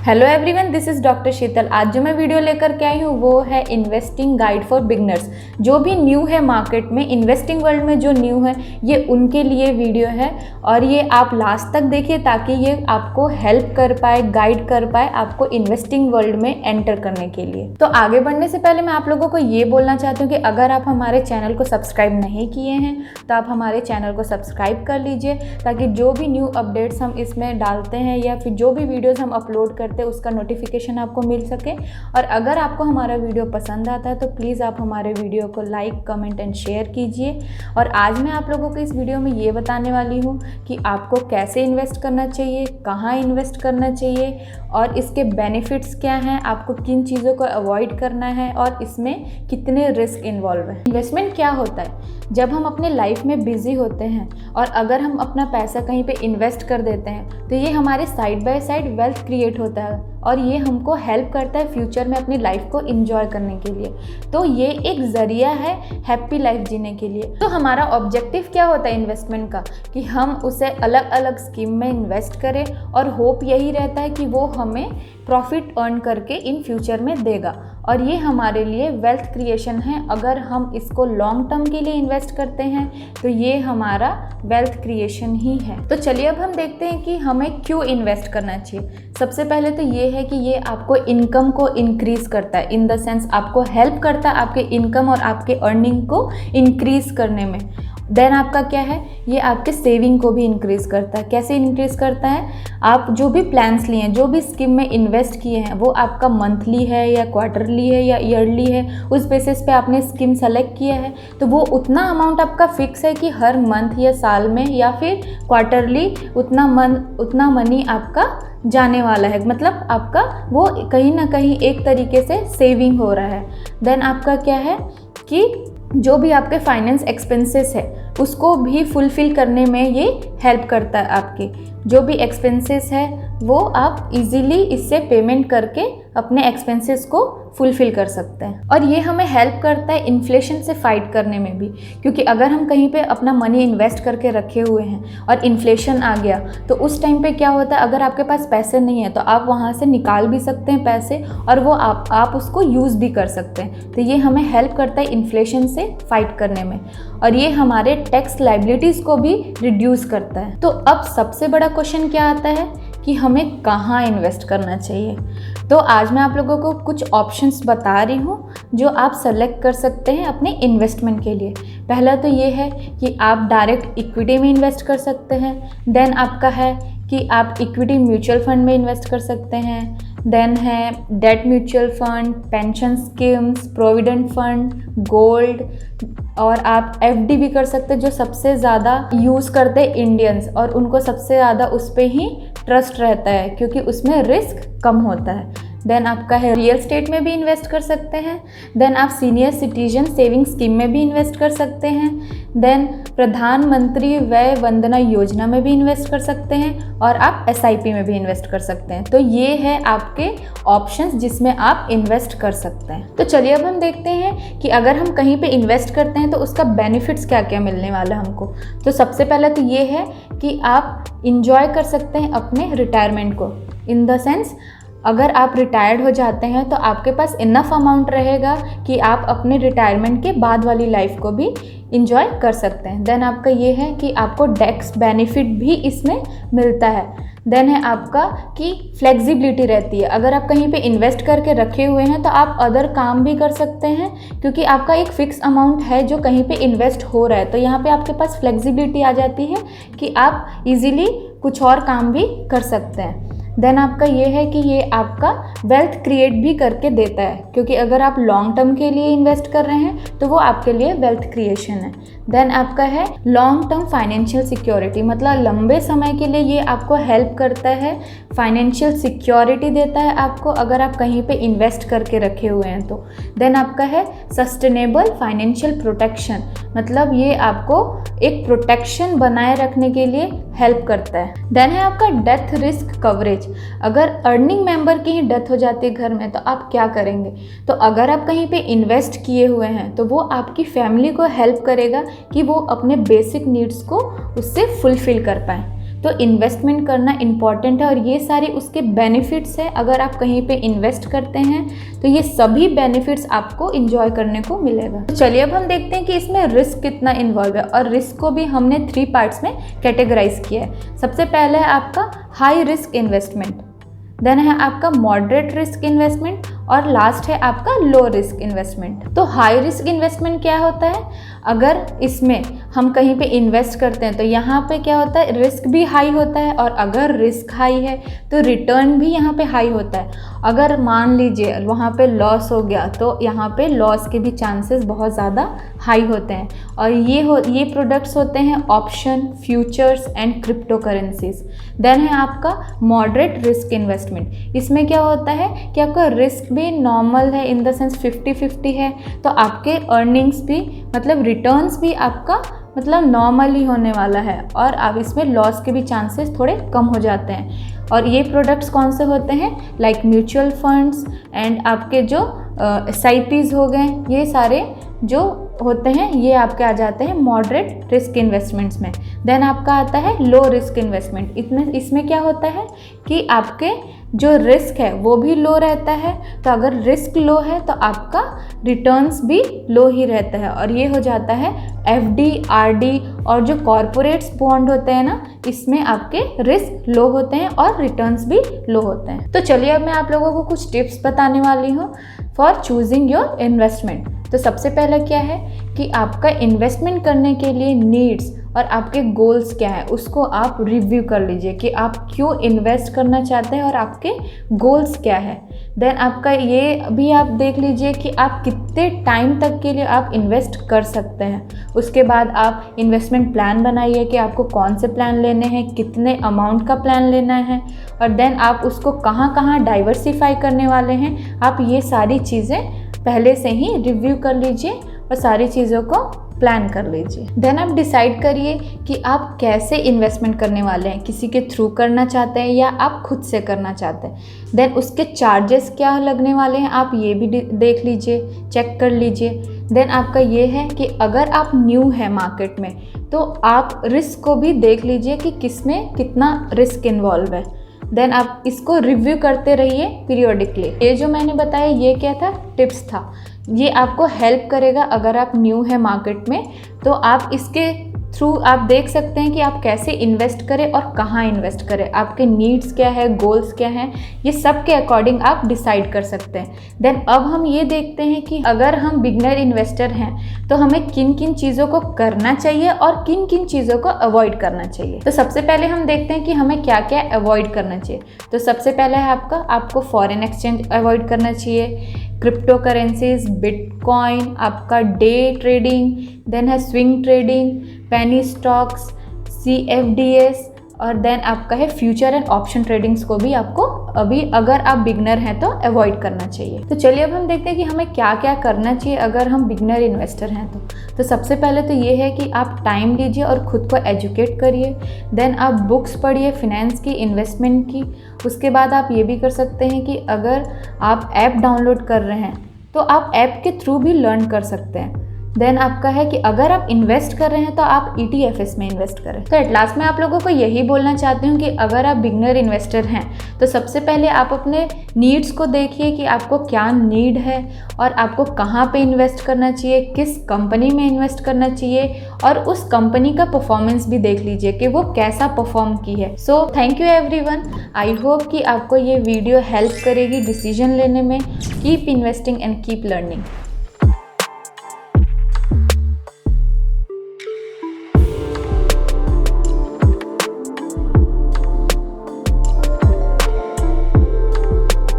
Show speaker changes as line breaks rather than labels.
Hello everyone, this is doctor Sheetal. आज जो मैं वीडियो लेकर के आई हूँ वो है इन्वेस्टिंग गाइड फॉर बिगनर्स। जो भी न्यू है मार्केट में, इन्वेस्टिंग वर्ल्ड में जो न्यू है, ये उनके लिए वीडियो है और ये आप लास्ट तक देखिए ताकि ये आपको हेल्प कर पाए, गाइड कर पाए आपको इन्वेस्टिंग वर्ल्ड में एंटर करने के लिए। तो आगे बढ़ने से पहले मैं आप लोगों को ये बोलना चाहती हूँ कि अगर आप हमारे चैनल को सब्सक्राइब नहीं किए हैं तो आप हमारे चैनल को सब्सक्राइब कर लीजिए ताकि जो भी न्यू अपडेट्स हम इसमें डालते हैं या फिर जो भी वीडियोज़ हम अपलोड करते हैं उसका नोटिफिकेशन आपको मिल सके। और अगर आपको हमारा वीडियो पसंद आता है तो प्लीज़ आप हमारे वीडियो को लाइक, कमेंट एंड शेयर कीजिए। और आज मैं आप लोगों को इस वीडियो में ये बताने वाली हूँ कि आपको कैसे इन्वेस्ट करना चाहिए, कहाँ इन्वेस्ट करना चाहिए और इसके बेनिफिट्स क्या हैं, आपको किन चीज़ों को अवॉइड करना है और इसमें कितने रिस्क इन्वॉल्व हैं। इन्वेस्टमेंट क्या होता है? जब हम अपने लाइफ में बिजी होते हैं और अगर हम अपना पैसा कहीं पे इन्वेस्ट कर देते हैं तो ये हमारे side by side wealth create होता है और ये हमको हेल्प करता है फ्यूचर में अपनी लाइफ को एंजॉय करने के लिए। तो ये एक ज़रिया है हैप्पी लाइफ जीने के लिए। तो हमारा ऑब्जेक्टिव क्या होता है इन्वेस्टमेंट का कि हम उसे अलग अलग स्कीम में इन्वेस्ट करें और होप यही रहता है कि वो हमें प्रॉफिट अर्न करके इन फ्यूचर में देगा और ये हमारे लिए वेल्थ क्रिएशन है। अगर हम इसको लॉन्ग टर्म के लिए इन्वेस्ट करते हैं तो ये हमारा वेल्थ क्रिएशन ही है। तो चलिए अब हम देखते हैं कि हमें क्यों इन्वेस्ट करना चाहिए। सबसे पहले तो ये है कि ये आपको इनकम को इंक्रीज़ करता है, इन द सेंस आपको हेल्प करता है आपके इनकम और आपके अर्निंग को इंक्रीज़ करने में। देन आपका क्या है, ये आपके सेविंग को भी इंक्रीज़ करता है। कैसे इंक्रीज़ करता है? आप जो भी प्लान्स लिए हैं, जो भी स्कीम में इन्वेस्ट किए हैं, वो आपका मंथली है या क्वार्टरली है या ईयरली है, उस बेसिस पे आपने स्कीम सेलेक्ट किया है तो वो उतना अमाउंट आपका फिक्स है कि हर मंथ या साल में या फिर क्वार्टरली उतना मनी आपका जाने वाला है। मतलब आपका वो कहीं ना कहीं एक तरीके से सेविंग हो रहा है। देन आपका क्या है कि जो भी आपके फाइनेंस एक्सपेंसेस है उसको भी फुलफ़िल करने में ये हेल्प करता है। आपके जो भी एक्सपेंसेस है वो आप इजीली इससे पेमेंट करके अपने एक्सपेंसेस को फुलफ़िल कर सकते हैं। और ये हमें हेल्प करता है इन्फ्लेशन से फाइट करने में भी, क्योंकि अगर हम कहीं पे अपना मनी इन्वेस्ट करके रखे हुए हैं और इन्फ्लेशन आ गया तो उस टाइम पे क्या होता है, अगर आपके पास पैसे नहीं है तो आप वहाँ से निकाल भी सकते हैं पैसे और वो आप उसको यूज़ भी कर सकते हैं। तो ये हमें हेल्प करता है इन्फ्लेशन से फाइट करने में और ये हमारे टैक्स लायबिलिटीज़ को भी रिड्यूस करता है। तो अब सबसे बड़ा क्वेश्चन क्या आता है कि हमें कहाँ इन्वेस्ट करना चाहिए। तो आज मैं आप लोगों को कुछ ऑप्शंस बता रही हूँ जो आप सेलेक्ट कर सकते हैं अपने इन्वेस्टमेंट के लिए। पहला तो ये है कि आप डायरेक्ट इक्विटी में इन्वेस्ट कर सकते हैं। देन आपका है कि आप इक्विटी म्यूचुअल फंड में इन्वेस्ट कर सकते हैं। देन है debt mutual fund, pension schemes, provident fund, gold और आप एफडी भी कर सकते हैं जो सबसे ज़्यादा यूज़ करते हैं इंडियंस और उनको सबसे ज़्यादा उस पर ही ट्रस्ट रहता है क्योंकि उसमें रिस्क कम होता है। देन आपका है रियल एस्टेट में भी इन्वेस्ट कर सकते हैं। देन आप सीनियर सिटीजन सेविंग स्कीम में भी इन्वेस्ट कर सकते हैं। देन प्रधानमंत्री वय वंदना योजना में भी इन्वेस्ट कर सकते हैं और आप एसआईपी में भी इन्वेस्ट कर सकते हैं। तो ये है आपके ऑप्शंस जिसमें आप इन्वेस्ट कर सकते हैं। तो चलिए अब हम देखते हैं कि अगर हम कहीं पे इन्वेस्ट करते हैं तो उसका बेनिफिट्स क्या क्या मिलने वाला है हमको। तो सबसे पहले तो ये है कि आप इंजॉय कर सकते हैं अपने रिटायरमेंट को। इन द सेंस अगर आप रिटायर्ड हो जाते हैं तो आपके पास इनफ अमाउंट रहेगा कि आप अपने रिटायरमेंट के बाद वाली लाइफ को भी इंजॉय कर सकते हैं। देन आपका ये है कि आपको टैक्स बेनिफिट भी इसमें मिलता है। देन है आपका कि फ्लेक्सिबिलिटी रहती है। अगर आप कहीं पे इन्वेस्ट करके रखे हुए हैं तो आप अदर काम भी कर सकते हैं क्योंकि आपका एक फ़िक्स अमाउंट है जो कहीं पे इन्वेस्ट हो रहा है। तो यहाँ पे आपके पास फ्लेक्सिबिलिटी आ जाती है कि आप इजीली कुछ और काम भी कर सकते हैं। देन आपका ये है कि ये आपका वेल्थ क्रिएट भी करके देता है क्योंकि अगर आप लॉन्ग टर्म के लिए इन्वेस्ट कर रहे हैं तो वो आपके लिए वेल्थ क्रिएशन है। देन आपका है लॉन्ग टर्म फाइनेंशियल सिक्योरिटी, मतलब लंबे समय के लिए ये आपको हेल्प करता है, फाइनेंशियल सिक्योरिटी देता है आपको अगर आप कहीं पे इन्वेस्ट करके रखे हुए हैं तो। देन आपका है सस्टेनेबल फाइनेंशियल प्रोटेक्शन, मतलब ये आपको एक प्रोटेक्शन बनाए रखने के लिए हेल्प करता है। देन है आपका डेथ रिस्क कवरेज, अगर अर्निंग मेंबर की ही डेथ हो जाती है घर में तो आप क्या करेंगे। तो अगर आप कहीं पे इन्वेस्ट किए हुए हैं तो वो आपकी फैमिली को हेल्प करेगा कि वो अपने बेसिक नीड्स को उससे फुलफिल कर पाएँ। तो इन्वेस्टमेंट करना इम्पॉर्टेंट है और ये सारे उसके बेनिफिट्स है। अगर आप कहीं पे इन्वेस्ट करते हैं तो ये सभी बेनिफिट्स आपको इंजॉय करने को मिलेगा। तो चलिए अब हम देखते हैं कि इसमें रिस्क कितना इन्वॉल्व है, और रिस्क को भी हमने 3 पार्ट्स में कैटेगराइज किया है। सबसे पहले है आपका हाई रिस्क इन्वेस्टमेंट, देन है आपका मॉडरेट रिस्क इन्वेस्टमेंट, और लास्ट है आपका लो रिस्क इन्वेस्टमेंट। तो हाई रिस्क इन्वेस्टमेंट क्या होता है, अगर इसमें हम कहीं पे इन्वेस्ट करते हैं तो यहाँ पे क्या होता है, रिस्क भी हाई होता है, और अगर रिस्क हाई है तो रिटर्न भी यहाँ पे हाई होता है। अगर मान लीजिए वहाँ पे लॉस हो गया तो यहाँ पे लॉस के भी चांसेस बहुत ज़्यादा हाई होते हैं। और ये प्रोडक्ट्स होते हैं option, futures and crypto currencies. Then है आपका मॉडरेट रिस्क इन्वेस्टमेंट। इसमें क्या होता है कि आपका रिस्क भी नॉर्मल है, इन द सेंस 50-50 है, तो आपके अर्निंग्स भी मतलब रिटर्न्स भी आपका मतलब नॉर्मल ही होने वाला है, और अब इसमें लॉस के भी चांसेस थोड़े कम हो जाते हैं। और ये प्रोडक्ट्स कौन से होते हैं, लाइक म्यूचुअल फंड्स एंड आपके जो SIPs हो गए, ये सारे जो होते हैं ये आपके आ जाते हैं मॉडरेट रिस्क इन्वेस्टमेंट्स में। देन आपका आता है लो रिस्क इन्वेस्टमेंट। इसमें क्या होता है कि आपके जो रिस्क है वो भी लो रहता है, तो अगर रिस्क लो है तो आपका रिटर्न्स भी लो ही रहता है, और ये हो जाता है FD, RD और जो कॉरपोरेट्स बॉन्ड होते हैं ना, इसमें आपके रिस्क लो होते हैं और रिटर्न्स भी लो होते हैं। तो चलिए अब मैं आप लोगों को कुछ टिप्स बताने वाली हूँ फॉर चूजिंग योर इन्वेस्टमेंट। तो सबसे पहला क्या है कि आपका इन्वेस्टमेंट करने के लिए नीड्स और आपके गोल्स क्या है उसको आप रिव्यू कर लीजिए कि आप क्यों इन्वेस्ट करना चाहते हैं और आपके गोल्स क्या है। देन आपका ये भी आप देख लीजिए कि आप कितने टाइम तक के लिए आप इन्वेस्ट कर सकते हैं। उसके बाद आप इन्वेस्टमेंट प्लान बनाइए कि आपको कौन से प्लान लेने हैं, कितने अमाउंट का प्लान लेना है, और देन आप उसको कहाँ कहाँ डाइवर्सिफाई करने वाले हैं। आप ये सारी चीज़ें पहले से ही रिव्यू कर लीजिए और सारी चीज़ों को प्लान कर लीजिए। देन आप डिसाइड करिए कि आप कैसे इन्वेस्टमेंट करने वाले हैं, किसी के थ्रू करना चाहते हैं या आप खुद से करना चाहते हैं। देन उसके चार्जेस क्या लगने वाले हैं आप ये भी देख लीजिए, चेक कर लीजिए। देन आपका ये है कि अगर आप न्यू है मार्केट में तो आप रिस्क को भी देख लीजिए कि किसमें कितना रिस्क इन्वॉल्व है। देन आप इसको रिव्यू करते रहिए पीरियोडिकली। ये जो मैंने बताया ये क्या था, टिप्स था, ये आपको हेल्प करेगा अगर आप न्यू है मार्केट में। तो आप इसके थ्रू आप देख सकते हैं कि आप कैसे इन्वेस्ट करें और कहाँ इन्वेस्ट करें, आपके नीड्स क्या है, गोल्स क्या हैं, ये सब के अकॉर्डिंग आप डिसाइड कर सकते हैं। देन अब हम ये देखते हैं कि अगर हम बिगनर इन्वेस्टर हैं तो हमें किन किन चीज़ों को करना चाहिए और किन किन चीज़ों को अवॉइड करना चाहिए। तो सबसे पहले हम देखते हैं कि हमें क्या क्या अवॉइड करना चाहिए। तो सबसे पहले है आपको फॉरेन एक्सचेंज अवॉइड करना चाहिए, क्रिप्टो करेंसीज, बिटकॉइन, आपका डे ट्रेडिंग, देन है swing trading, penny stocks, CFDs, और देन आपका है फ्यूचर एंड ऑप्शन ट्रेडिंग्स को भी आपको अभी अगर आप बिगनर हैं तो अवॉइड करना चाहिए। तो चलिए अब हम देखते हैं कि हमें क्या क्या करना चाहिए अगर हम बिगनर इन्वेस्टर हैं तो सबसे पहले तो ये है कि आप टाइम लीजिए और ख़ुद को एजुकेट करिए। देन आप बुक्स पढ़िए फिनेंस की, इन्वेस्टमेंट की। उसके बाद आप ये भी कर सकते हैं कि अगर आप ऐप डाउनलोड कर रहे हैं तो आप ऐप के थ्रू भी लर्न कर सकते हैं। देन आपका है कि अगर आप इन्वेस्ट कर रहे हैं तो आप ETFs में इन्वेस्ट करें। तो एट लास्ट में आप लोगों को यही बोलना चाहती हूँ कि अगर आप बिगनर इन्वेस्टर हैं तो सबसे पहले आप अपने नीड्स को देखिए कि आपको क्या नीड है और आपको कहाँ पे इन्वेस्ट करना चाहिए, किस कंपनी में इन्वेस्ट करना चाहिए, और उस कंपनी का परफॉर्मेंस भी देख लीजिए कि वो कैसा परफॉर्म की है। So thank you everyone, I hope कि आपको ये वीडियो हेल्प करेगी डिसीजन लेने में। Keep investing and keep learning.